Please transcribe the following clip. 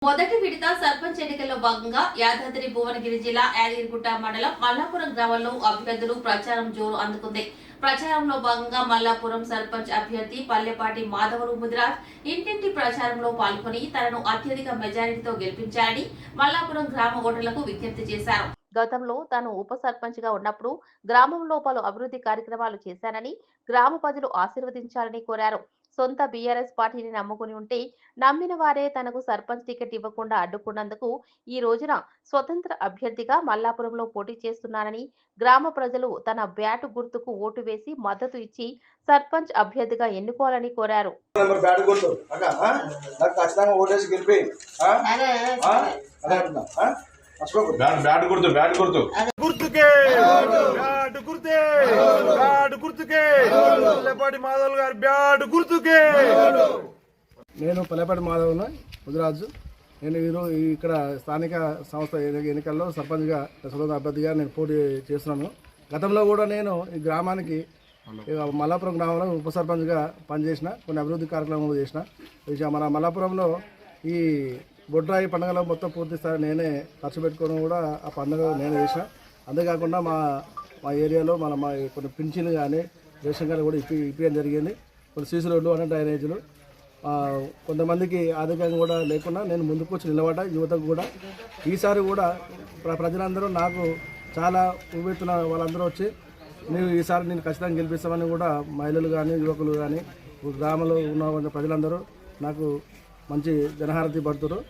మొదటి విడత సర్పంచ్ ఎన్నికల్లో భాగంగా యాదాద్రి భువనగిరి జిల్లా యాదగిరిగుట్ట మండలం మల్లాపురం గ్రామంలో అభ్యర్థులు ప్రచారం జోరు అందుకుంది. ప్రచారంలో భాగంగా మల్లాపురం సర్పంచ్ అభ్యర్థి పల్లెపాటి మాధవరు ముదిరాజ్ ఇంటింటి ప్రచారంలో పాల్గొని తనను అత్యధిక మెజారిటీతో గెలిపించాలని మల్లాపురం గ్రామ ఓటర్లకు విజ్ఞప్తి చేశారు. గతంలో తాను ఉప సర్పంచ్ గా ఉన్నప్పుడు గ్రామంలో పలు అభివృద్ధి కార్యక్రమాలు చేశానని గ్రామ ప్రజలు ఆశీర్వదించాలని కోరారు. సొంత బీఆర్ఎస్ పార్టీని నమ్ముకుని ఉంటే నమ్మిన వారే తనకు సర్పంచ్ టికెట్ ఇవ్వకుండా అడ్డుకున్నందుకు ఈ రోజున స్వతంత్ర అభ్యర్థిగా మల్లాపురంలో పోటీ చేస్తున్నానని గ్రామ ప్రజలు తన బ్యాటు గుర్తుకు ఓటు వేసి మద్దతు ఇచ్చి సర్పంచ్ అభ్యర్థిగా ఎన్నుకోవాలని కోరారు. నేను పల్లెపాటి మాధవ్ ముదిరాజు. నేను ఈరోజు ఇక్కడ స్థానిక సంస్థ ఎన్నికల్లో సర్పంచ్గా స్వతంత్ర అభ్యర్థిగా నేను పోటీ చేస్తున్నాను. గతంలో కూడా నేను ఈ గ్రామానికి మల్లాపురం గ్రామంలో ఉప సర్పంచ్గా పనిచేసిన, కొన్ని అభివృద్ధి కార్యక్రమాలు చేసిన. మన మల్లాపురంలో ఈ బొడ్రాయి పండుగలో మొత్తం పూర్తి స్థాయి నేనే ఖర్చు పెట్టుకోవడం కూడా ఆ పండుగ నేనే చేసిన. అంతేకాకుండా మా ఏరియాలో మా కొన్ని పింఛన్లు కానీ రేషన్ కార్డు కూడా ఇప్పించడం జరిగింది. కొన్ని సీసీ రోడ్లు అనే డ్రైనేజీలు కొంతమందికి ఆర్థికంగా కూడా లేకుండా నేను ముందుకు వచ్చి నిలబడ్డా. యువతకు కూడా ఈసారి కూడా ప్రజలందరూ నాకు చాలా ఊపెత్తున వాళ్ళందరూ వచ్చి ఈసారి నేను ఖచ్చితంగా గెలిపిస్తామని కూడా మహిళలు కానీ యువకులు కానీ గ్రామంలో ఉన్న ప్రజలందరూ నాకు మంచి జనహారతి పడుతున్నారు.